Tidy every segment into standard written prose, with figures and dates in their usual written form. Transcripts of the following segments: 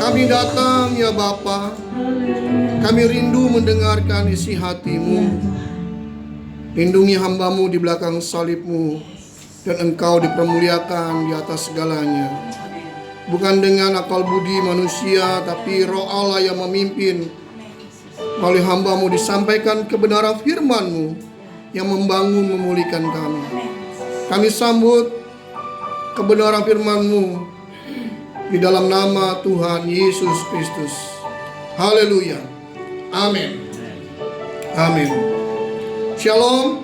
Kami datang ya Bapa, kami rindu mendengarkan isi hati-Mu. Lindungi hamba-Mu di belakang salib-Mu, dan Engkau dipermuliakan di atas segalanya. Bukan dengan akal budi manusia, tapi Roh Allah yang memimpin. Melalui hamba-Mu disampaikan kebenaran firman-Mu yang membangun, memulihkan kami. Kami sambut kebenaran firman-Mu di dalam nama Tuhan Yesus Kristus. Haleluya. Amin. Amin. Shalom.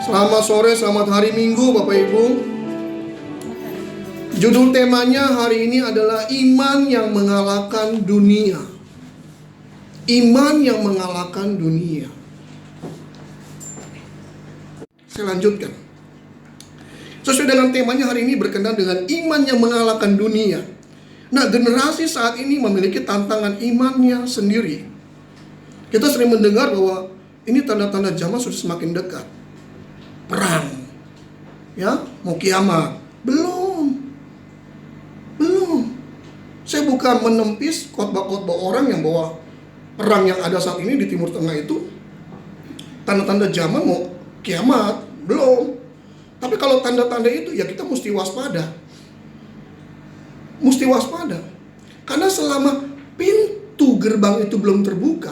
Selamat sore, selamat hari Minggu Bapak Ibu. Judul temanya hari ini adalah iman yang mengalahkan dunia. Iman yang mengalahkan dunia. Saya lanjutkan. Sesuai dengan temanya hari ini berkenaan dengan iman yang mengalahkan dunia. Nah, generasi saat ini memiliki tantangan imannya sendiri. Kita sering mendengar bahwa ini tanda-tanda zaman sudah semakin dekat. Perang, ya, mau kiamat. Belum. Saya bukan menempis khotbah-khotbah orang yang bahwa perang yang ada saat ini di Timur Tengah itu tanda-tanda zaman mau kiamat. Belum. Tapi kalau tanda-tanda itu ya kita mesti waspada. Mesti waspada. Karena selama pintu gerbang itu belum terbuka,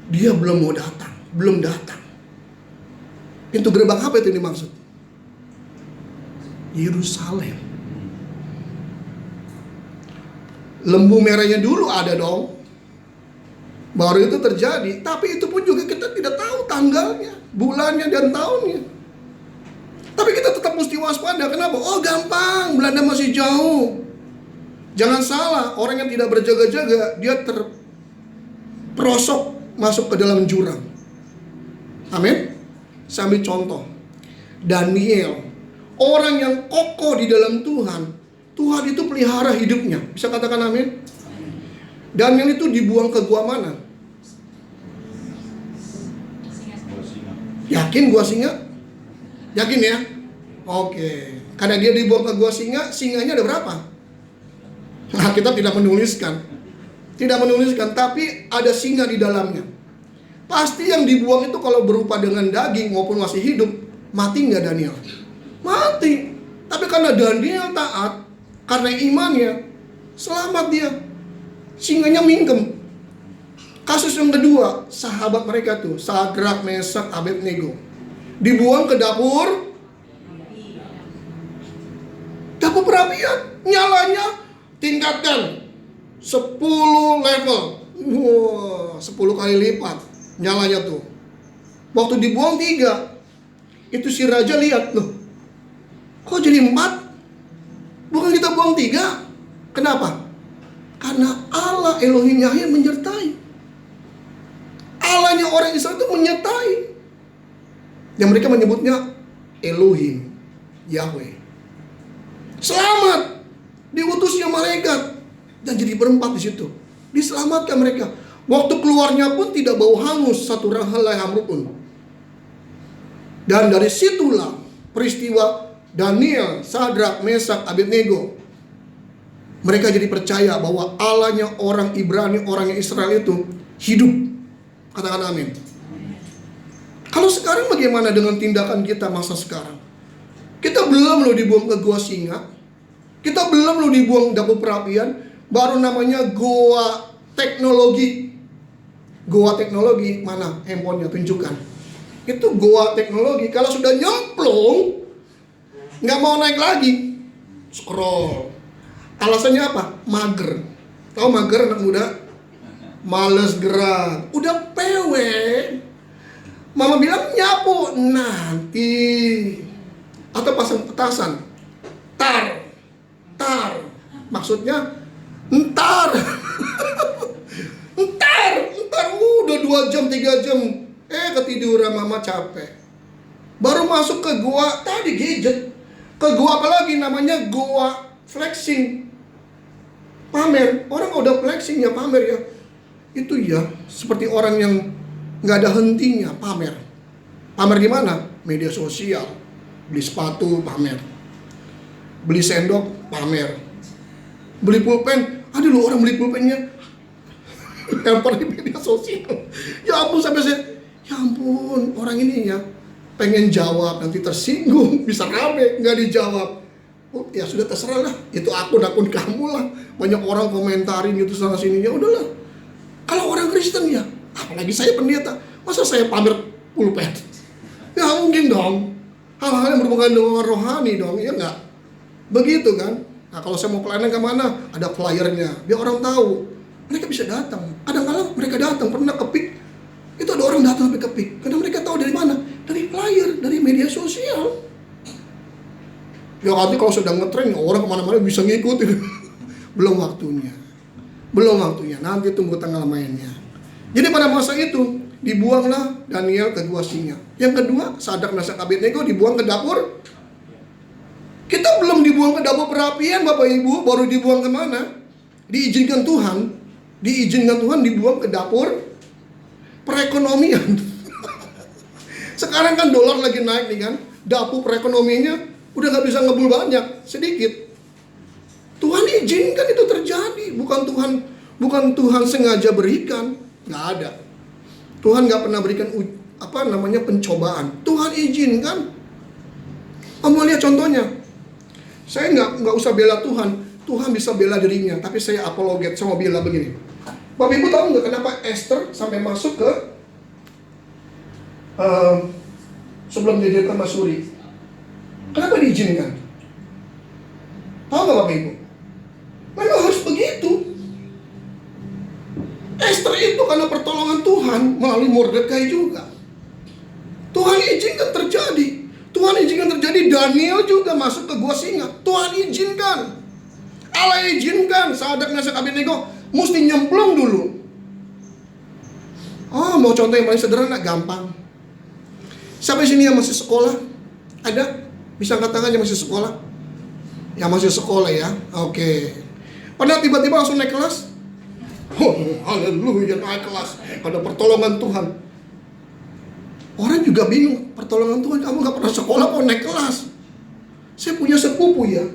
dia belum mau datang, belum datang. Pintu gerbang apa itu yang dimaksud? Yerusalem. Lembu merahnya dulu ada dong. Baru itu terjadi. Tapi itu pun juga kita tidak tahu tanggalnya, bulannya dan tahunnya. Tapi kita tetap mesti waspada. Kenapa? Oh gampang, Belanda masih jauh. Jangan salah, orang yang tidak berjaga-jaga, dia terperosok masuk ke dalam jurang. Amin. Saya ambil contoh Daniel, orang yang kokoh di dalam Tuhan. Tuhan itu pelihara hidupnya. Bisa katakan amin? Daniel itu dibuang ke gua mana? Yakin gua singa? Yakin ya? Oke. Karena dia dibuang ke gua singa, singanya ada berapa? Nah, kita tidak menuliskan. Tidak menuliskan, tapi ada singa di dalamnya. Pasti yang dibuang itu kalau berupa dengan daging maupun masih hidup, mati nggak Daniel? Mati. Tapi karena Daniel taat, karena imannya, selamat dia. Singanya mingkem. Kasus yang kedua, sahabat mereka tuh, Sadrak, Mesak, Abednego, dibuang ke dapur perapian. Nyalanya tingkatkan 10 level. Wah, 10 kali lipat nyalanya tuh. Waktu dibuang 3, itu si raja lihat, loh, kok jadi 4? Bukan kita buang 3. Kenapa? Karena Allah Elohim Yahweh menyertai. Allahnya orang Israel itu menyertai. Yang mereka menyebutnya Elohim Yahweh. Selamat. Diutusnya malaikat dan jadi berempat di situ. Diselamatkan mereka. Waktu keluarnya pun tidak bau hangus satu helai hamru pun. Dan dari situlah peristiwa Daniel, Sadrak, Mesak, Abednego. Mereka jadi percaya bahwa Allahnya orang Ibrani, orang Israel itu hidup. Katakan amin. Kalau sekarang bagaimana dengan tindakan kita masa sekarang? Kita belum loh dibuang ke gua singa. Kita belum loh dibuang dapur perapian. Baru namanya goa teknologi. Goa teknologi, mana handphonenya, tunjukkan. Itu goa teknologi. Kalau sudah nyemplung, nggak mau naik lagi, scroll. Alasannya apa? Mager. Tahu mager anak muda? Males gerak. Udah PW. Mama bilang nyapu nanti. Atau pasang petasan. Tar. Maksudnya ntar. Ntar udah 2 jam 3 jam. Ketiduran mama capek. Baru masuk ke gua tadi gadget. Ke gua apalagi namanya gua flexing. Pamer. Orang udah flexing ya pamer ya. Itu ya seperti orang yang nggak ada hentinya pamer. Pamer di mana? Media sosial. Beli sepatu pamer. Beli sendok pamer. Beli pulpen, Ada loh orang beli pulpennya lempar di media sosial. Ya ampun, sampai saya, ya ampun, orang ini ya pengen jawab, nanti tersinggung, bisa rame, nggak dijawab. Oh, ya sudah terserah lah, itu akun-akun kamu lah. Banyak orang komentarin gitu sana sini, ya udahlah. Kalau orang Kristen ya, apalagi saya pendeta, masa saya pamer pulpen? Ya mungkin dong. Hal-hal yang berhubungan dengan rohani dong, ya nggak? Begitu kan? Nah kalau saya mau pelayanan kemana, ada flyernya, biar orang tahu. Mereka bisa datang. Kadang-kadang mereka datang, pernah ke PIK, itu ada orang datang sampai ke PIK. Karena mereka tahu dari mana? Dari flyer, dari media sosial. Ya nanti kalau sedang ngetren, orang kemana-mana bisa ngikutin. Belum waktunya. Belum waktunya, nanti tunggu tanggal mainnya. Jadi pada masa itu, dibuanglah Daniel ke gua singa. Yang kedua, Sadrak, Mesak, Abednego dibuang ke dapur. Kita belum dibuang ke dapur perapian, Bapak Ibu, baru dibuang kemana? Diizinkan Tuhan. Diizinkan Tuhan dibuang ke dapur perekonomian. Sekarang kan dolar lagi naik nih kan, dapur perekonomiannya udah gak bisa ngebul banyak, sedikit. Tuhan izinkan itu terjadi, bukan Tuhan sengaja berikan, nggak ada. Tuhan nggak pernah berikan pencobaan. Tuhan izinkan. Kamu lihat contohnya. Saya nggak usah bela Tuhan. Tuhan bisa bela dirinya. Tapi saya apologet, saya mau bela begini. Bapak Ibu tahu nggak kenapa Esther sampai masuk ke sebelum jadi permaisuri? Kenapa diizinkan? Tahu nggak Bapak Ibu? Memang harus begitu. Esther itu karena pertolongan Tuhan melalui Mordekai juga. Tuhan izinkan terjadi. Tuhan izinkan terjadi. Daniel juga masuk ke gua singa. Tuhan izinkan. Allah izinkan. Sadrak, Mesak, Abednego mesti nyemplung dulu. Oh, mau contoh yang paling sederhana, gampang. Sampai sini yang masih sekolah? Ada? Bisa angkat tangan yang masih sekolah? Yang masih sekolah ya? Oke. Pernah tiba-tiba langsung naik kelas? Oh, haleluya, naik kelas. Ada pertolongan Tuhan. Orang juga bingung, pertolongan Tuhan, kamu gak pernah sekolah kok naik kelas. Saya punya sepupu ya,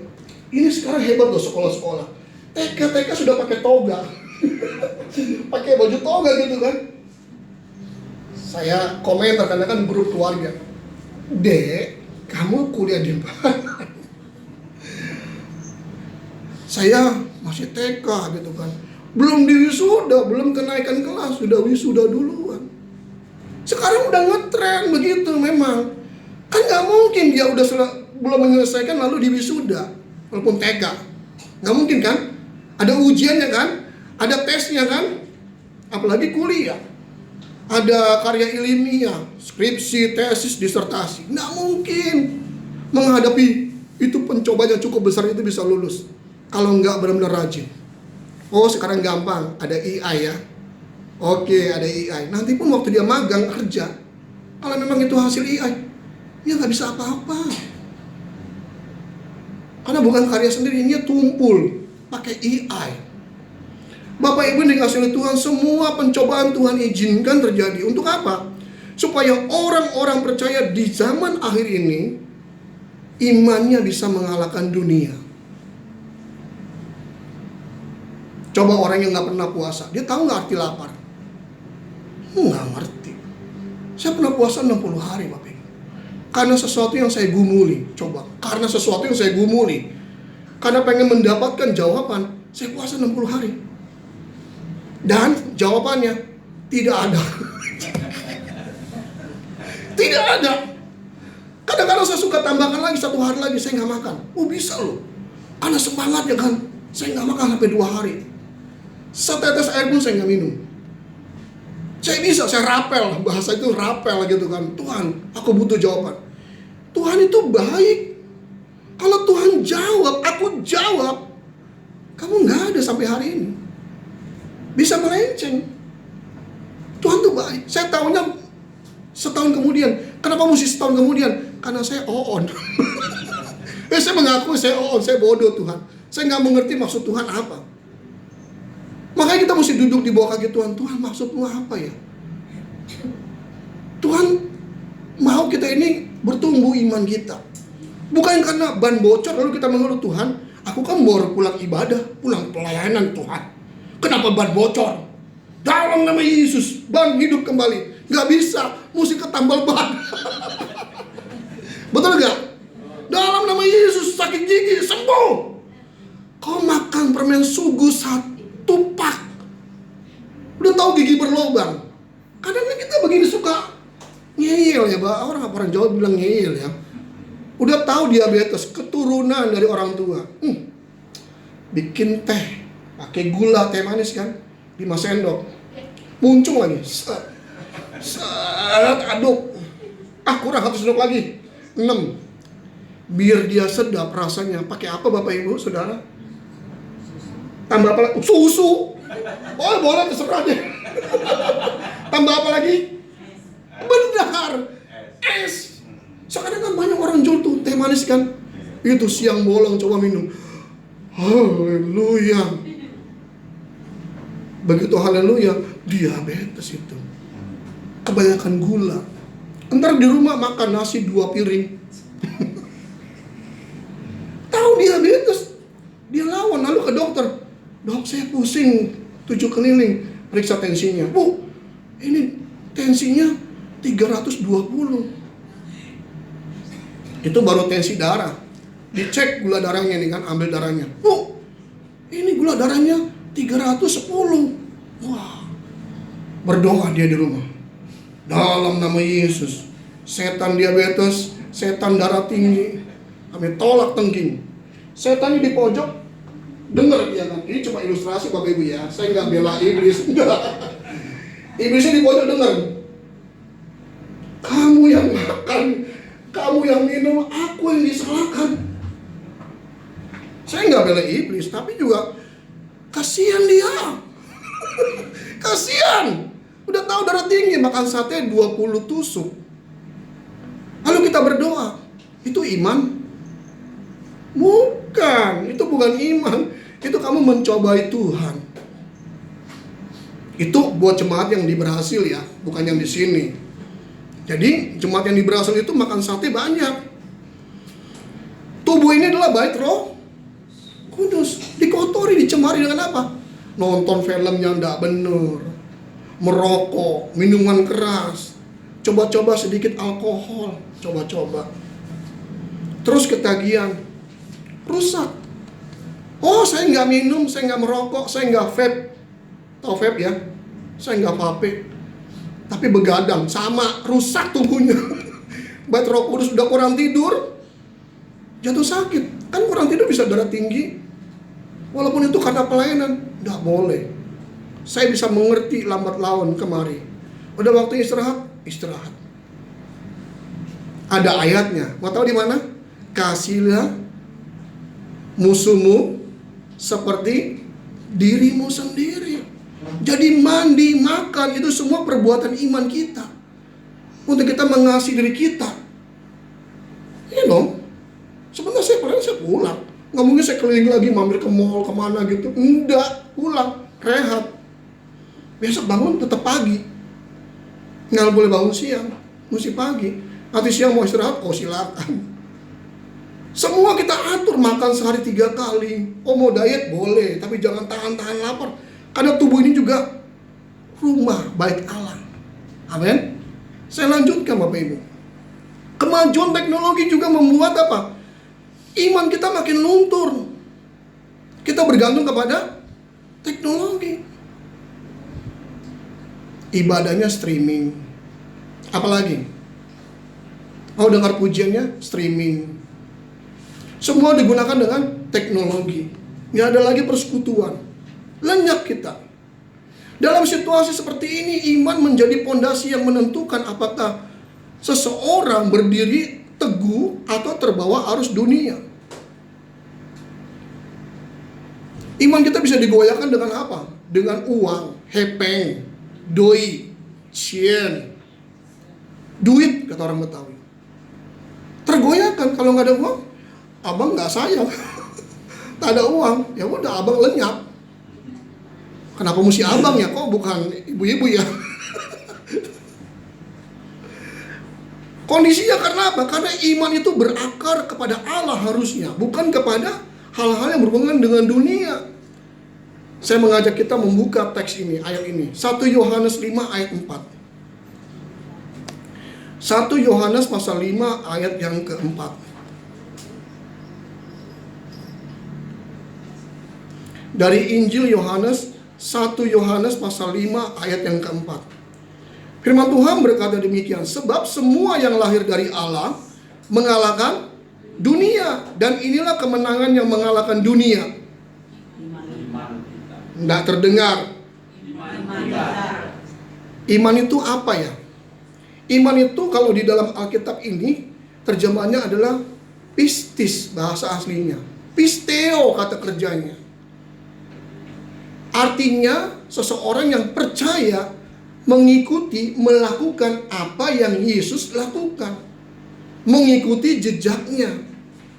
ini sekarang hebat loh sekolah-sekolah. TK sudah pakai toga. Pakai baju toga gitu kan. Saya komentar karena kan grup keluarga. Dek, kamu kuliah di mana? Saya masih TK gitu kan. Belum diwisuda, belum kenaikan kelas, sudah wisuda duluan. Sekarang udah ngetren begitu memang. Kan gak mungkin dia udah belum menyelesaikan lalu diwisuda, walaupun TK. Gak mungkin kan? Ada ujiannya kan? Ada tesnya kan? Apalagi kuliah. Ada karya ilmiah, skripsi, tesis, disertasi. Gak mungkin menghadapi itu pencobaan yang cukup besar itu bisa lulus. Kalau nggak benar-benar rajin. Oh sekarang gampang, ada AI ya. Oke, ada AI. Nanti pun waktu dia magang kerja, kalau memang itu hasil AI, dia nggak bisa apa-apa. Karena bukan karya sendiri, ini tumpul pakai AI. Bapak Ibu dikasih oleh Tuhan, semua pencobaan Tuhan izinkan terjadi. Untuk apa? Supaya orang-orang percaya di zaman akhir ini imannya bisa mengalahkan dunia. Coba orang yang gak pernah puasa, dia tahu gak arti lapar? Nggak ngerti. Saya pernah puasa 60 hari Bapak Ibu. Karena sesuatu yang saya gumuli. Coba, karena sesuatu yang saya gumuli. Karena pengen mendapatkan jawaban, saya puasa 60 hari. Dan jawabannya tidak ada. Tidak ada. Kadang-kadang saya suka tambahkan lagi 1 hari lagi, saya nggak makan. Oh bisa loh. Ada semangat ya kan. Saya nggak makan sampai 2 hari. Setetes air pun saya nggak minum. Saya bisa, saya rapel. Bahasa itu rapel gitu kan. Tuhan, aku butuh jawaban. Tuhan itu baik. Kalau Tuhan jawab, aku jawab. Kamu nggak ada sampai hari ini. Bisa melenceng. Tuhan tuh baik. Saya tahunya setahun kemudian. Kenapa mesti setahun kemudian? Karena saya on. Saya mengaku saya on, saya bodoh Tuhan. Saya nggak mengerti maksud Tuhan apa. Makanya kita mesti duduk di bawah kaki Tuhan. Tuhan maksudmu apa ya? Tuhan mau kita ini bertumbuh iman kita. Bukan karena ban bocor lalu kita mengeluh, Tuhan Aku kan baru pulang ibadah, pulang pelayanan Tuhan. Kenapa ban bocor? Dalam nama Yesus, ban hidup kembali. Gak bisa, mesti ketambal ban. Betul gak? Dalam nama Yesus, sakit gigi sembuh. Kau makan permen sugu 1 pak, udah tahu gigi berlubang. Kadang kita begini suka ngeyel ya, orang Jawa bilang ngeyel ya. Udah tahu diabetes, keturunan dari orang tua. Bikin teh, pakai gula, teh manis kan, 5 sendok. Muncul lagi, aduk. Kurang 1 sendok lagi, 6. Biar dia sedap rasanya. Pakai apa Bapak Ibu Saudara? Tambah apa lagi? Susu. Oh boleh, terserah deh. Tambah apa lagi? Benar, es. Sekarang kan banyak orang jual tuh teh manis kan. Itu siang bolong coba minum. Haleluya. Begitu haleluya, diabetes itu. Kebanyakan gula. Entar di rumah makan nasi 2 piring. Tahu diabetes, dia lawan, lalu ke dokter. Dok, saya pusing 7 keliling, periksa tensinya. Bu, ini tensinya 320. Itu baru tensi darah. Dicek gula darahnya nih kan, ambil darahnya. Bu, ini gula darahnya 310. Wah, berdoa dia di rumah. Dalam nama Yesus, setan diabetes, setan darah tinggi, kami tolak tengking. Setannya di pojok, dengar dia kan. Ini cuma ilustrasi Bapak Ibu ya, saya nggak bela iblis, enggak. Iblisnya di pojok dengar. Kamu yang makan, kamu yang minum, aku yang disalahkan. Saya nggak bela iblis, tapi juga kasihan dia. Kasihan. Udah tahu darah tinggi, makan sate 20 tusuk. Lalu kita berdoa, itu iman? Bukan, itu bukan iman. Itu kamu mencobai Tuhan. Itu buat jemaat yang diberhasil ya, bukan yang di sini. Jadi jemaat yang diberhasil itu makan sate banyak. Tubuh ini adalah bait Roh Kudus. Dikotori, dicemari dengan apa? Nonton film yang tidak benar, merokok, minuman keras, coba-coba sedikit alkohol, coba-coba. Terus ketagihan, rusak. Oh, saya nggak minum, saya nggak merokok, saya nggak vape. Tahu vape ya? Saya nggak vape. Tapi begadang, sama, rusak tubuhnya. Bait Roh Kudus, udah kurang tidur, jatuh sakit. Kan kurang tidur bisa darah tinggi. Walaupun itu karena pelayanan, nggak boleh. Saya bisa mengerti lambat laun kemari. Udah waktu istirahat, istirahat. Ada ayatnya. Mau tahu di mana? Kasihlah musuhmu seperti dirimu sendiri. Jadi mandi, makan, itu semua perbuatan iman kita. Untuk kita mengasihi diri kita. Iya dong. Sebentar saya pulang. Nggak mungkin saya keliling lagi, mampir ke mall, kemana gitu. Enggak, pulang, rehat. Besok bangun tetap pagi. Nggak boleh bangun siang, mesti pagi. Nanti siang mau istirahat, oh silakan. Semua kita atur, makan sehari 3 kali. Oh mau diet boleh, tapi jangan tahan-tahan lapar. Karena tubuh ini juga rumah bait Allah. Amin. Saya lanjutkan Bapak Ibu. Kemajuan teknologi juga membuat apa? Iman kita makin luntur. Kita bergantung kepada teknologi. Ibadahnya streaming. Apalagi? Mau dengar pujiannya? Streaming. Semua digunakan dengan teknologi. Nggak ada lagi persekutuan. Lenyap kita. Dalam situasi seperti ini, iman menjadi pondasi yang menentukan apakah seseorang berdiri teguh atau terbawa arus dunia. Iman kita bisa digoyahkan dengan apa? Dengan uang, hepeng, doi, cien, duit kata orang Betawi. Tergoyahkan. Kalau nggak ada uang, abang nggak sayang. Tak ada uang, ya udah abang lenyap. Kenapa mesti abang ya? Kok bukan ibu-ibu ya? Kondisinya karena apa? Karena iman itu berakar kepada Allah harusnya, bukan kepada hal-hal yang berhubungan dengan dunia. Saya mengajak kita membuka teks ini, ayat ini. 1 Yohanes 5 ayat 4. 1 Yohanes pasal 5 ayat yang keempat. Dari Injil Yohanes, 1 Yohanes pasal 5 ayat yang keempat. Firman Tuhan berkata demikian, sebab semua yang lahir dari Allah mengalahkan dunia, dan inilah kemenangan yang mengalahkan dunia. Tidak terdengar. Iman itu apa ya? Iman itu kalau di dalam Alkitab ini terjemahannya adalah pistis, bahasa aslinya. Pisteo kata kerjanya. Artinya seseorang yang percaya, mengikuti, melakukan apa yang Yesus lakukan. Mengikuti jejaknya,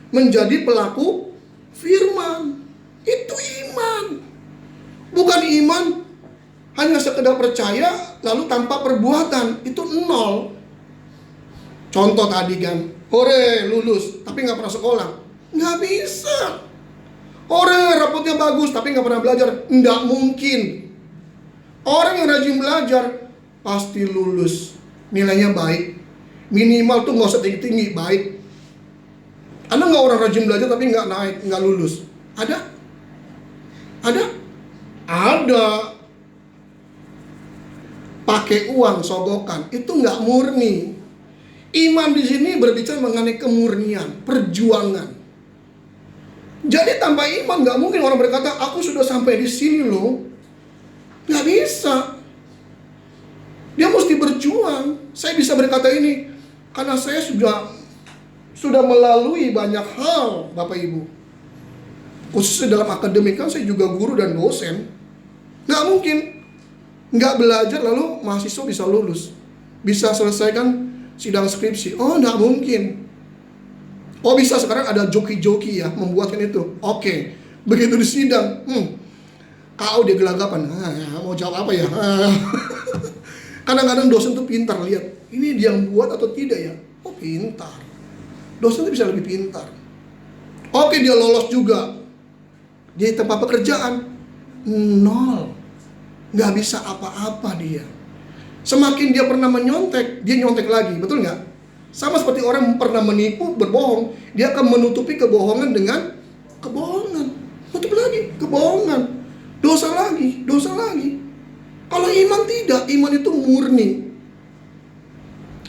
menjadi pelaku firman. Itu iman. Bukan iman hanya sekedar percaya lalu tanpa perbuatan. Itu nol. Contoh tadi kan, hore lulus tapi nggak pernah sekolah, nggak bisa. Hore rapotnya bagus tapi nggak pernah belajar, nggak mungkin. Orang yang rajin belajar pasti lulus, nilainya baik. Minimal tuh nggak usah tinggi-tinggi, baik. Ada nggak orang rajin belajar tapi nggak naik, nggak lulus? Ada? Ada? Ada. Pakai uang sogokan, itu nggak murni. Iman di sini berbicara mengenai kemurnian, perjuangan. Jadi tanpa iman nggak mungkin orang berkata, aku sudah sampai di sini loh. Nggak bisa. Dia mesti berjuang. Saya bisa berkata ini karena saya sudah melalui banyak hal, Bapak Ibu. Khususnya dalam akademik, kan saya juga guru dan dosen. Nggak mungkin nggak belajar lalu mahasiswa bisa lulus, bisa selesaikan sidang skripsi. Oh, nggak mungkin. Oh, bisa sekarang ada joki-joki ya membuatkan itu. Oke, begitu di sidang, KO dia gelagapan. Mau jawab apa ya? Kadang-kadang dosen tuh pintar, lihat ini dia yang buat atau tidak ya. Oh, pintar. Dosen tuh bisa lebih pintar. Oke, dia lolos juga. Di tempat pekerjaan nol. Nggak bisa apa-apa dia. Semakin dia pernah menyontek, dia nyontek lagi, betul nggak? Sama seperti orang pernah menipu, berbohong, dia akan menutupi kebohongan dengan kebohongan. Tutup lagi, kebohongan. Dosa lagi, dosa lagi. Kalau iman tidak, iman itu murni.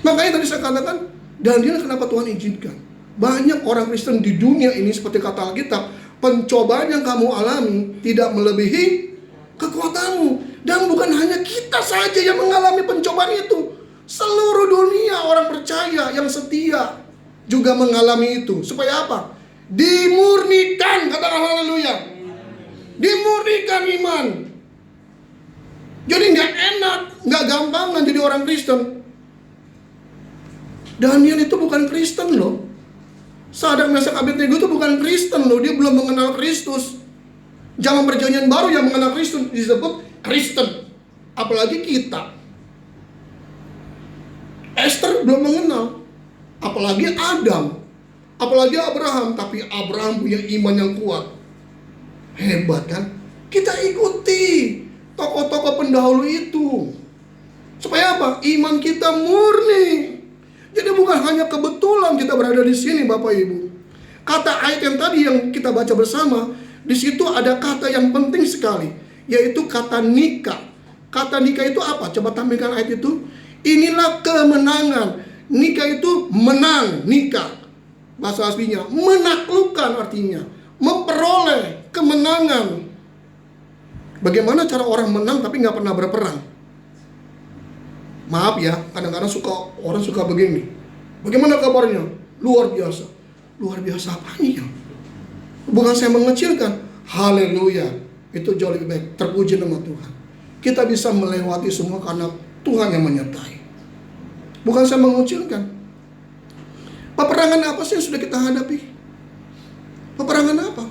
Makanya tadi saya katakan, dan dia kenapa Tuhan izinkan? Banyak orang Kristen di dunia ini seperti kata Alkitab, pencobaan yang kamu alami tidak melebihi kekuatanmu. Dan bukan hanya kita saja yang mengalami pencobaan itu. Seluruh dunia orang percaya yang setia juga mengalami itu. Supaya apa? Dimurnikan, katakan haleluya. Dimurnikan iman. Jadi nggak enak, nggak gampangan jadi orang Kristen. Daniel itu bukan Kristen loh. Sadrak Mesak Abednego itu bukan Kristen loh. Dia belum mengenal Kristus. Zaman perjanjian baru yang mengenal Kristus disebut Kristen. Apalagi kita. Esther belum mengenal. Apalagi Adam. Apalagi Abraham. Tapi Abraham punya iman yang kuat. Hebat kan? Kita ikuti tokoh-tokoh pendahulu itu. Supaya apa? Iman kita murni. Jadi bukan hanya kebetulan kita berada di sini, Bapak Ibu. Kata ayat yang tadi yang kita baca bersama, di situ ada kata yang penting sekali, yaitu kata nikah. Kata nikah itu apa? Coba tampilkan ayat itu. Inilah kemenangan. Nikah itu menang, nikah. Bahasa aslinya menaklukkan, artinya memperoleh kemenangan. Bagaimana cara orang menang tapi nggak pernah berperang? Maaf ya, kadang-kadang orang suka begini. Bagaimana kabarnya? Luar biasa. Luar biasa apanya? Bukan saya mengecilkan. Haleluya. Itu jauh lebih baik. Terpuji nama Tuhan. Kita bisa melewati semua karena Tuhan yang menyertai. Bukan saya mengucilkan. Peperangan apa sih yang sudah kita hadapi? Peperangan apa?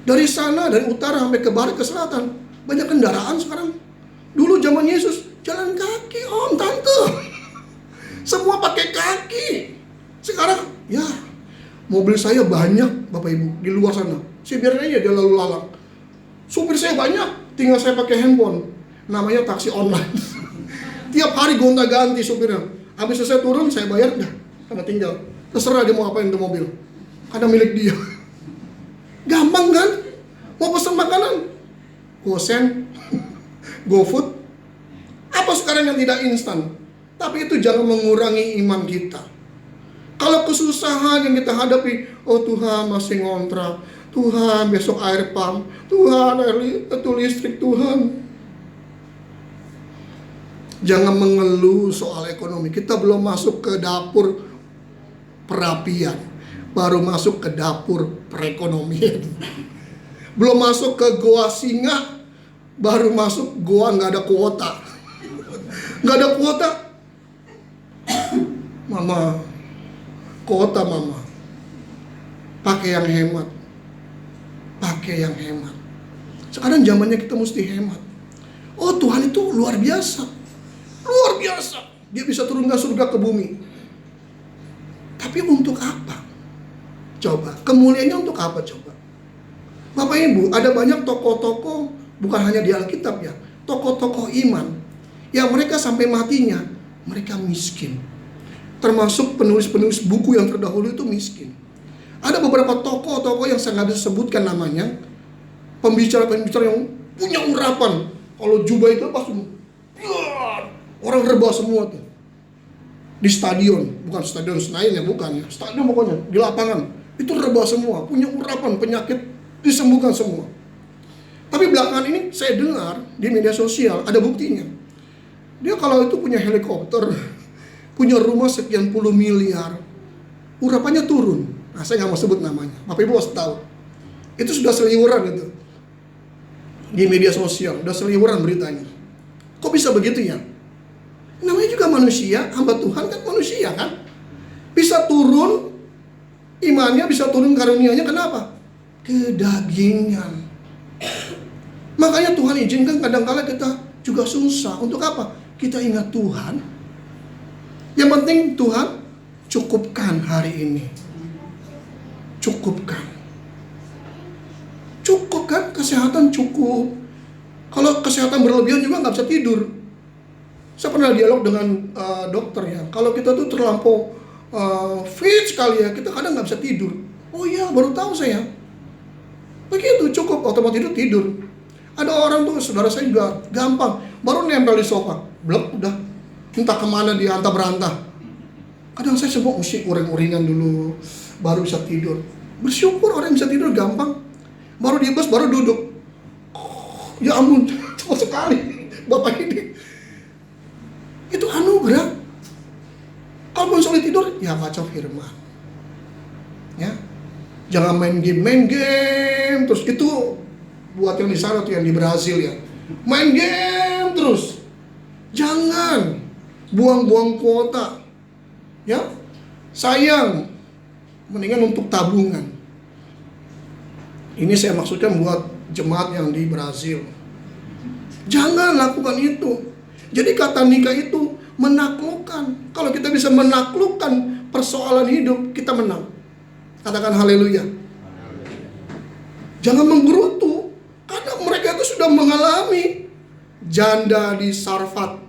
Dari sana, dari utara sampai ke barat, ke selatan. Banyak kendaraan sekarang. Dulu zaman Yesus jalan kaki, om, tante. Semua pakai kaki. Sekarang, ya, Mobil saya banyak Bapak Ibu di luar sana. Saya biarin aja dia lalu lalang. Supir saya banyak, tinggal saya pakai handphone. Namanya taksi online. Tiap hari gonta-ganti supirnya. Habis selesai turun, saya bayar, dah, karena tinggal. Terserah dia mau apain ke mobil. Karena milik dia. Gampang kan? Mau pesan makanan? GoSend, GoFood. Apa sekarang yang tidak instan? Tapi itu jangan mengurangi iman kita. Kalau kesusahan yang kita hadapi, oh Tuhan masih ngontrak, Tuhan besok air pump, Tuhan itu listrik, Tuhan. Jangan mengeluh soal ekonomi. Kita belum masuk ke dapur perapian, baru masuk ke dapur perekonomian. Belum masuk ke goa singa, baru masuk goa nggak ada kuota. Nggak ada kuota, Mama. Kuota Mama. Pakai yang hemat. Pakai yang hemat. Sekarang zamannya kita mesti hemat. Oh Tuhan itu luar biasa. Luar biasa. Dia bisa turunkan surga ke bumi. Tapi untuk apa? Coba. Kemuliaannya untuk apa coba? Bapak Ibu, ada banyak tokoh-tokoh, bukan hanya di Alkitab ya, tokoh-tokoh iman yang mereka sampai matinya mereka miskin. Termasuk penulis-penulis buku yang terdahulu itu miskin. Ada beberapa tokoh-tokoh yang saya nggak bisa sebutkan namanya, pembicara-pembicara yang punya urapan. Kalau jubah itu pasti orang rebah semua tuh. Di stadion, bukan stadion Senayan ya, bukan ya, stadion pokoknya, di lapangan. Itu rebah semua, punya urapan, penyakit disembuhkan semua. Tapi belakangan ini saya dengar di media sosial ada buktinya. Dia kalau itu punya helikopter, punya rumah sekian puluh miliar, urapannya turun. Nah, saya nggak mau sebut namanya. Bapak Ibu harus tahu. Itu sudah seliweran itu. Di media sosial, sudah seliweran beritanya. Kok bisa begitu ya? Namanya juga manusia, hamba Tuhan kan manusia kan? Bisa turun imannya, bisa turun karunia-Nya, kenapa? Kedagingan. Makanya Tuhan izinkan kadang-kala kita juga susah. Untuk apa? Kita ingat Tuhan. Yang penting Tuhan cukupkan hari ini. Cukupkan. Cukup kan? Kesehatan cukup. Kalau kesehatan berlebihan juga nggak bisa tidur. Saya pernah dialog dengan dokter ya. Kalau kita tuh terlampau fit sekali ya, kita kadang nggak bisa tidur. Oh iya, baru tahu saya. Begitu, cukup. Waktu mau tidur. Ada orang tuh, saudara saya juga gampang. Baru nempel di sofa. Blok, udah. Entah kemana dia, antah berantah. Kadang saya semua mesti uring-uringan dulu, baru bisa tidur. Bersyukur orang yang bisa tidur gampang. Baru di bus, baru duduk. Ya ampun, cepat sekali Bapak ini. Itu anugerah. Kalau sulit tidur, ya baca firman. Ya, jangan main game terus. Itu buat yang di sana tuh, yang di Brazil ya. Main game terus. Jangan buang-buang kuota. Ya, sayang. Mendingan untuk tabungan. Ini saya maksudkan buat jemaat yang di Brazil. Jangan lakukan itu. Jadi kata nikah itu menaklukkan. Kalau kita bisa menaklukkan persoalan hidup, kita menang. Katakan haleluya. Jangan menggerutu, karena mereka itu sudah mengalami janda di Sarfat.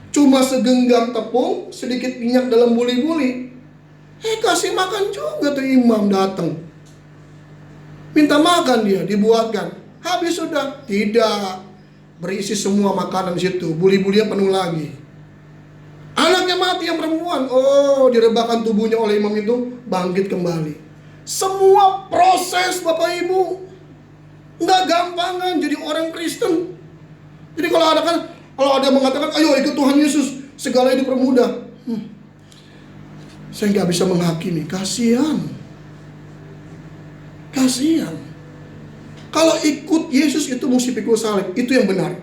Cuma segenggam tepung, sedikit minyak dalam buli-buli. Kasih makan juga tuh imam datang. Minta makan dia, dibuatkan. Habis sudah, tidak. Berisi semua makanan di situ, buli-bulinya penuh lagi. Anaknya mati yang perempuan, oh direbahkan tubuhnya oleh imam itu, bangkit kembali. Semua proses Bapak Ibu, nggak gampangan jadi orang Kristen. Jadi kalau ada mengatakan, ayo ikut Tuhan Yesus, segalanya dipermudah. Saya nggak bisa menghakimi, kasihan. Kalau ikut Yesus itu mesti pikul salib, itu yang benar.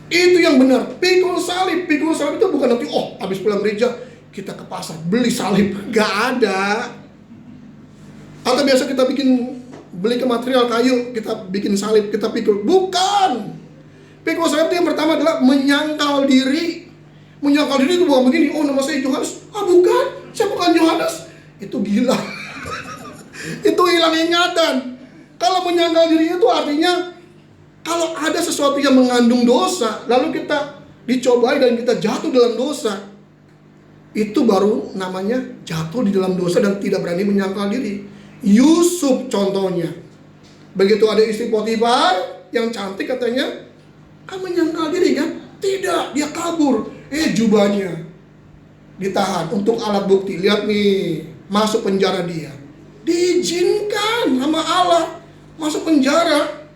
Itu yang benar. Pikul salib itu bukan nanti habis pulang gereja kita ke pasar beli salib, nggak ada. Atau biasa kita beli ke material kayu, kita bikin salib, kita pikul. Bukan. Pikul salib itu yang pertama adalah menyangkal diri. Menyangkal diri itu bukan begini, nama saya Yohanes. Bukan, saya bukan Yohanes. itu gila. Itu hilang ingatan. Kalau menyangkal diri itu artinya kalau ada sesuatu yang mengandung dosa, lalu kita dicobai dan kita jatuh dalam dosa, itu baru namanya jatuh di dalam dosa dan tidak berani menyangkal diri. Yusuf contohnya, begitu ada istri Potifar yang cantik katanya, kan menyangkal diri kan? Tidak, dia kabur. Jubahnya ditahan untuk alat bukti. Lihat nih, masuk penjara dia. Diizinkan sama Allah masuk penjara.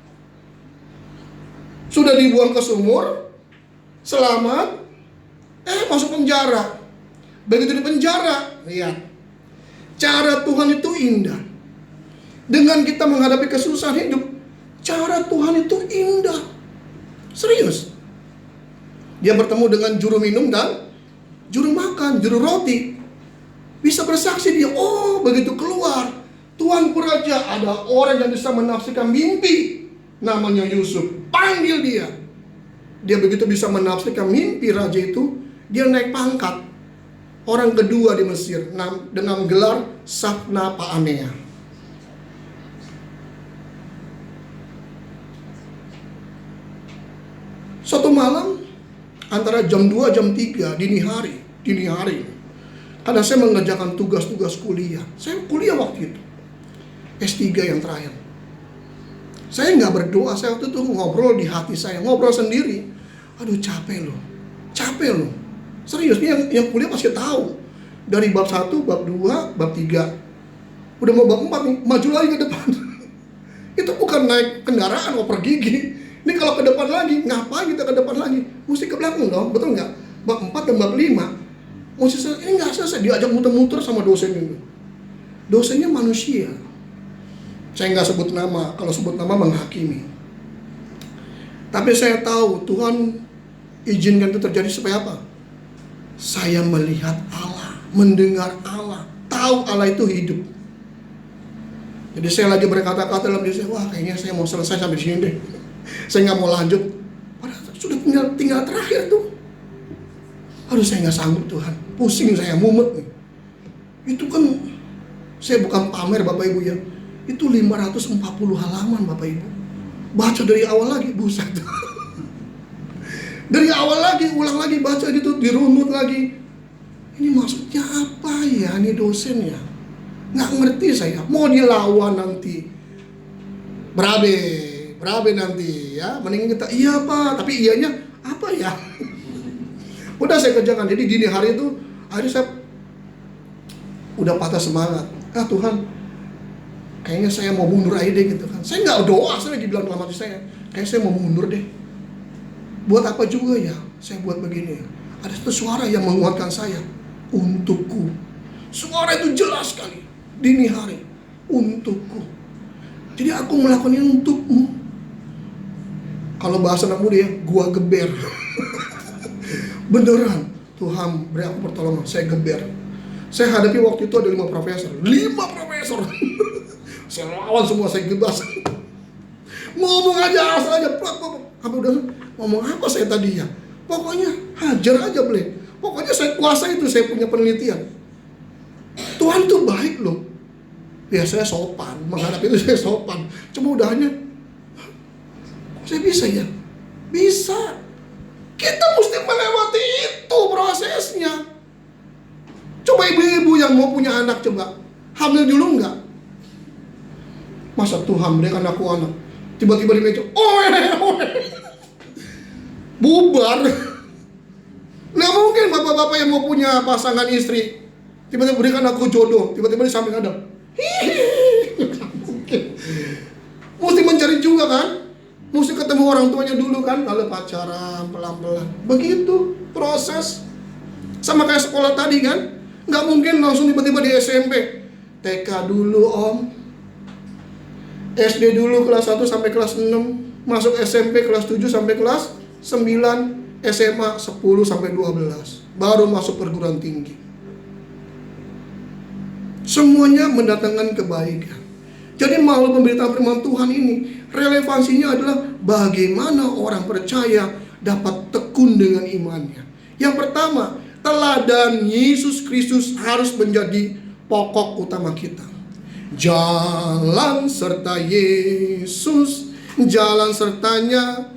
Sudah dibuang ke sumur, selamat, masuk penjara. Begitu di penjara, lihat, cara Tuhan itu indah. Dengan kita menghadapi kesusahan hidup, cara Tuhan itu indah. Serius. Dia bertemu dengan juru minum dan juru makan, juru roti. Bisa bersaksi dia, begitu keluar, Tuanku Raja, ada orang yang bisa menafsirkan mimpi. Namanya Yusuf, panggil dia. Dia begitu bisa menafsirkan mimpi raja itu, dia naik pangkat. Orang kedua di Mesir dengan gelar Safna Paanea. Suatu malam antara jam 2 jam 3 dini hari. Karena saya mengerjakan tugas-tugas kuliah. Saya kuliah waktu itu S3 yang terakhir. Saya nggak berdoa, saya waktu itu ngobrol di hati saya, ngobrol sendiri. Aduh capek loh. Serius, ini yang kuliah pasti tahu. Dari bab 1, bab 2, bab 3. Udah mau bab 4 nih, maju lagi ke depan. Itu bukan naik kendaraan, oper gigi. Ini kalau ke depan lagi, ngapain kita ke depan lagi? Mesti ke belakang dong, betul nggak? Bab 4 dan bab 5. Ini nggak selesai, diajak muter-muter sama dosen itu. Dosennya manusia. Saya nggak sebut nama, kalau sebut nama menghakimi. Tapi saya tahu Tuhan izinkan itu terjadi supaya apa? Saya melihat Allah, mendengar Allah, tahu Allah itu hidup. Jadi saya lagi berkata-kata dalam diri saya, wah kayaknya saya mau selesai sampai sini deh. Saya nggak mau lanjut. Padahal sudah tinggal terakhir tuh. Aduh saya nggak sanggup Tuhan, pusing saya, mumet nih. Itu kan saya bukan pamer Bapak Ibu ya. Itu 540 halaman Bapak Ibu. Baca dari awal lagi, buset. Dari awal lagi, ulang lagi, baca itu, dirunut lagi. Ini maksudnya apa ya, ini dosen ya? Nggak ngerti saya, mau dilawan nanti. Berabe nanti ya. Mending kita, iya Pak, tapi iyanya apa ya? Udah saya kerjakan, jadi dini hari itu, akhirnya saya udah patah semangat. Tuhan, kayaknya saya mau mundur aja deh gitu kan. Saya nggak doa, saya lagi bilang dalam hati saya, kayaknya saya mau mundur deh. Buat apa juga ya, saya buat begini. Ada satu suara yang menguatkan saya, untukku. Suara itu jelas sekali, dini hari, untukku. Jadi aku melakukan ini untukmu. Kalau bahasa anak muda ya, gua geber. Beneran, Tuhan beri aku pertolongan, saya geber. Saya hadapi waktu itu ada 5 profesor. Saya lawan semua, saya gebas. Ngomong aja, asal aja. Apa udah ngomong apa saya tadi ya? Pokoknya hajar aja boleh. Pokoknya saya kuasa itu, saya punya penelitian. Tuhan itu baik loh. Ya saya sopan, menghadapi itu saya sopan. Cuma udahnya, saya bisa ya? Bisa. Kita mesti melewati itu prosesnya. Coba ibu-ibu yang mau punya anak, coba hamil dulu enggak? Masa Tuhan berikan aku anak, tiba-tiba di meja, bubar. Nggak mungkin bapak-bapak yang mau punya pasangan istri, tiba-tiba berikan aku jodoh, tiba-tiba di samping ada. Nggak mungkin. Mesti mencari juga kan? Mesti ketemu orang tuanya dulu kan, lalu pacaran pelan-pelan. Begitu proses. Sama kayak sekolah tadi kan, nggak mungkin langsung tiba-tiba di SMP. TK dulu om, SD dulu kelas 1 sampai kelas 6, masuk SMP kelas 7 sampai kelas 9, SMA 10 sampai 12, baru masuk perguruan tinggi. Semuanya mendatangkan kebaikan. Jadi makhluk pemberitaan firman Tuhan ini relevansinya adalah bagaimana orang percaya dapat tekun dengan imannya. Yang pertama, teladan Yesus Kristus harus menjadi pokok utama kita. Jalan serta Yesus, jalan sertanya.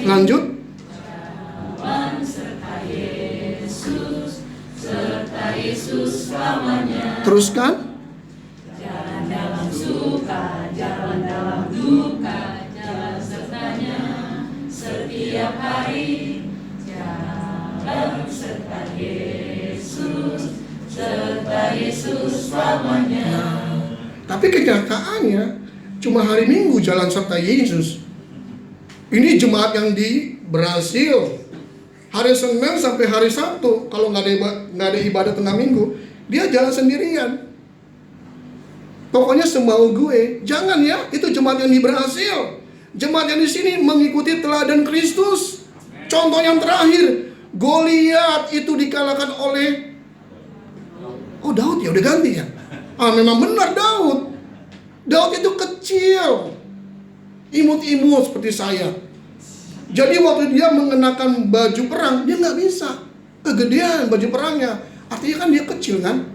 Lanjut. Jalan serta Yesus, serta Yesus selamanya. Teruskan. Jalan dalam suka, jalan dalam duka, jalan sertanya setiap hari. Jalan serta Yesus, serta Yesus selamanya. Tapi kenyataannya cuma hari Minggu jalan serta Yesus. Ini jemaat yang di Brasil, hari Senin sampai hari Sabtu, kalau nggak ada ibadah tengah minggu, dia jalan sendirian. Pokoknya semau gue. Jangan ya, itu jemaat yang di Brasil. Jemaat yang di sini mengikuti teladan Kristus. Contoh yang terakhir, Goliat itu dikalahkan oleh Daud ya, udah ganti ya. Memang benar Daud. Daud itu kecil, imut-imut seperti saya. Jadi waktu dia mengenakan baju perang, dia nggak bisa. Kegedean baju perangnya. Artinya kan dia kecil kan.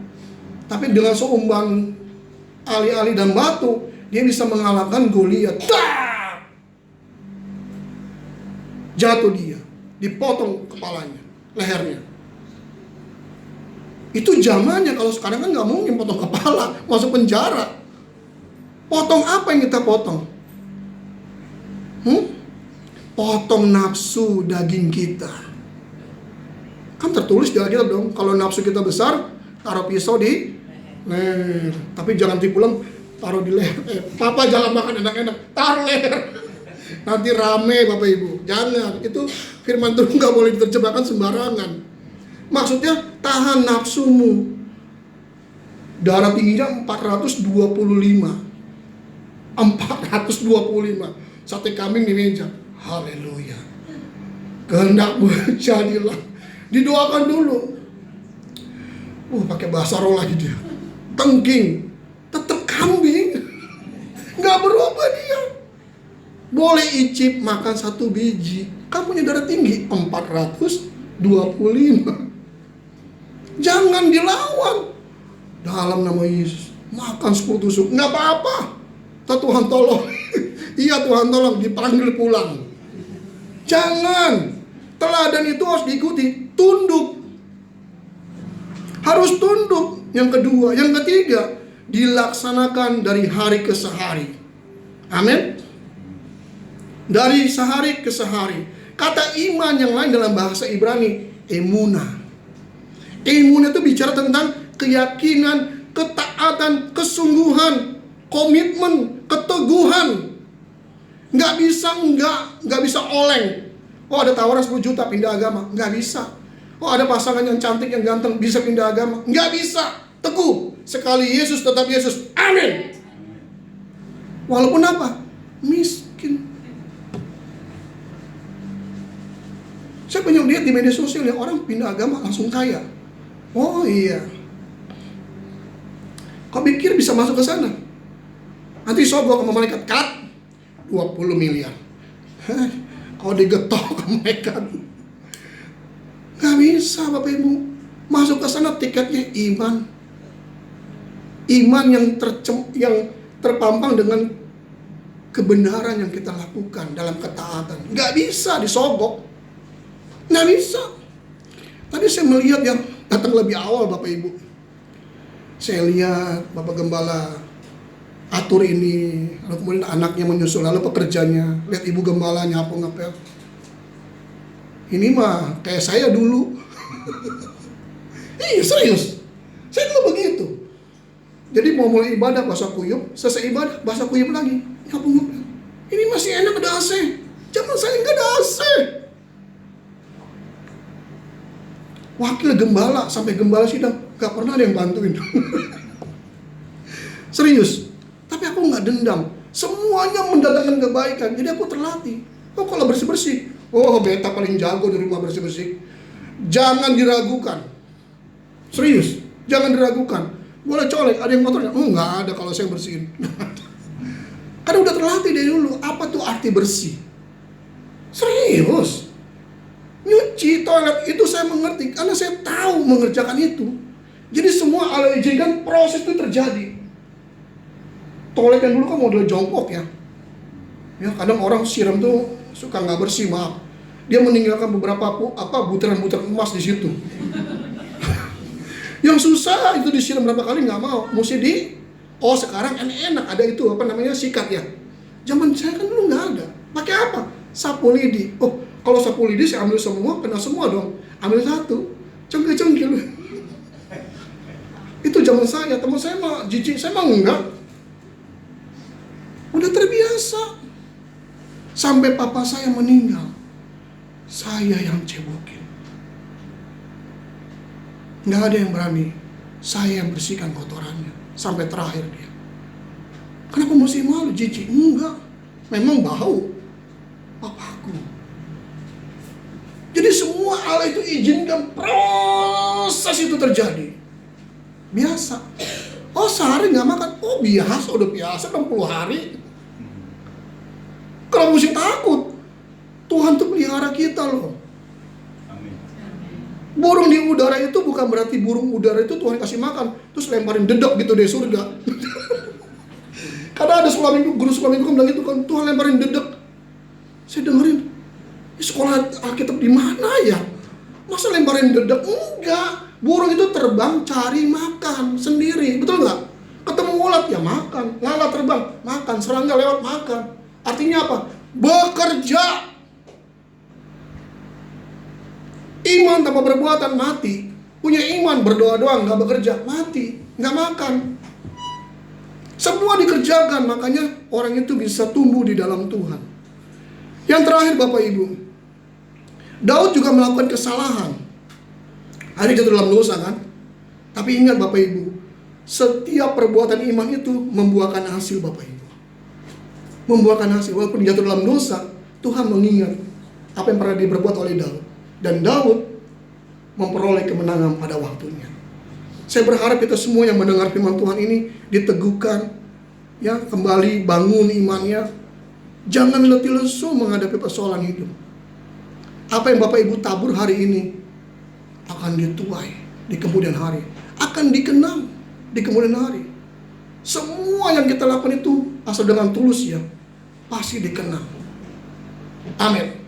Tapi dengan seumban ali-ali dan batu, dia bisa mengalahkan Goliat. Jatuh dia, dipotong kepalanya, lehernya. Itu zamannya. Kalau sekarang kan nggak mungkin potong kepala, masuk penjara. Potong apa yang kita potong? Potong nafsu daging kita. Kan tertulis di Alkitab dong, kalau nafsu kita besar, taruh pisau di leher. Tapi jangan dipulang taruh di leher. Papa jangan makan enak-enak, taruh leher. Nanti rame Bapak Ibu. Jangan, itu firman Tuhan nggak boleh diterjemahkan sembarangan. Maksudnya tahan nafsumu. Darah tingginya 425. Sate kambing di meja. Haleluya. Kehendakmu jadilah. Didoakan dulu. Pakai bahasa roh lagi dia. Tengking. Tetap kambing. Nggak berubah dia. Boleh icip makan 1 biji. Kamu punya darah tinggi 425. Jangan dilawan. Dalam nama Yesus. Makan 10 tusuk. Nggak apa-apa. Tuhan tolong. Iya Tuhan tolong, dipanggil pulang. Jangan. Teladan itu harus diikuti. Tunduk. Harus tunduk. Yang kedua. Yang ketiga, dilaksanakan dari hari ke sehari. Amin. Dari sehari ke sehari. Kata iman yang lain dalam bahasa Ibrani, emunah. Emunah itu bicara tentang keyakinan, ketaatan, kesungguhan, komitmen, keteguhan. Nggak bisa oleng. Ada tawaran 10 juta pindah agama, nggak bisa. Ada pasangan yang cantik, yang ganteng, bisa pindah agama, nggak bisa. Teguh, sekali Yesus tetap Yesus, amin. Walaupun apa? Miskin. Saya banyak lihat di media sosial ya, orang pindah agama langsung kaya. Oh iya. Kau pikir bisa masuk ke sana? Nanti sogok sama malaikat, cut 20 miliar. Kau digetok ke malaikat. Gak bisa Bapak Ibu. Masuk ke sana tiketnya iman. Iman yang terpampang dengan kebenaran yang kita lakukan dalam ketaatan. Gak bisa disogok. Gak bisa. Tadi saya melihat yang datang lebih awal Bapak Ibu. Saya lihat Bapak Gembala atur ini, lalu kemudian anaknya menyusul, lalu pekerjanya, lihat Ibu Gembala nyapu ngepel. Ini mah kayak saya dulu. Iya serius. Saya dulu begitu. Jadi mau mulai ibadah bahasa kuyup, selesai ibadah bahasa kuyup lagi, nyapu ngepel. Ini masih enak ada AC. Zaman saya nggak ada AC. Wakil gembala sampai gembala sidang gak pernah ada yang bantuin. Serius. Tapi aku gak dendam. Semuanya mendatangkan kebaikan. Jadi aku terlatih. Kalau bersih-bersih, beta paling jago di rumah bersih-bersih. Jangan diragukan. Serius. Jangan diragukan. Boleh colek, ada yang kotor gak? Gak ada kalau saya bersihin. Karena udah terlatih dari dulu. Apa tuh arti bersih? Serius. Nyuci toilet itu saya mengerti karena saya tahu mengerjakan itu. Jadi semua Allah izinkan proses itu terjadi. Toilet yang dulu kan model jongkok ya. Ya, kadang orang siram tuh suka nggak bersih, maaf. Dia meninggalkan beberapa butiran-butiran emas di situ. Yang susah itu disiram berapa kali nggak mau. Mesti sekarang enak ada itu sikat ya. Zaman saya kan dulu nggak ada. Pakai apa? Sapu lidi. Kalau sapu lidi saya ambil semua, kena semua dong. Ambil satu, cengkil-cengkil. Itu zaman saya, teman saya mah jijik, saya mah enggak. Udah terbiasa. Sampai papa saya meninggal, saya yang cebokin. Nggak ada yang berani, saya yang bersihkan kotorannya. Sampai terakhir dia. Kenapa mesti malu, jijik? Enggak, memang bau papaku. Jadi semua Allah itu izinkan proses itu terjadi. Biasa. Sehari nggak makan. Biasa, udah biasa 60 hari. Kalau mesti takut, Tuhan tuh pelihara kita loh. Amin. Burung di udara itu bukan berarti burung udara itu Tuhan kasih makan terus lemparin dedok gitu dari surga. Karena ada guru sekolah minggu kan bilang gitu kan, Tuhan lemparin dedok. Saya dengerin, sekolah Alkitab di mana ya? Masa lemparin dedok? Enggak. Burung itu terbang cari makan sendiri, betul nggak? Ketemu ulat ya makan, lalat terbang makan, serangga lewat makan. Artinya apa? Bekerja. Iman tanpa perbuatan mati. Punya iman berdoa doang nggak bekerja mati, nggak makan. Semua dikerjakan, makanya orang itu bisa tumbuh di dalam Tuhan. Yang terakhir Bapak Ibu, Daud juga melakukan kesalahan. Ada jatuh dalam dosa kan? Tapi ingat Bapak Ibu, setiap perbuatan iman itu membuahkan hasil Bapak Ibu. Membuahkan hasil, walaupun jatuh dalam dosa, Tuhan mengingat apa yang pernah diperbuat oleh Daud. Dan Daud memperoleh kemenangan pada waktunya. Saya berharap kita semua yang mendengar firman Tuhan ini diteguhkan, ya, kembali bangun imannya. Jangan letih lesu menghadapi persoalan hidup. Apa yang Bapak Ibu tabur hari ini akan dituai di kemudian hari, akan dikenang di kemudian hari. Semua yang kita lakukan itu asal dengan tulus ya, pasti dikenang. Amin.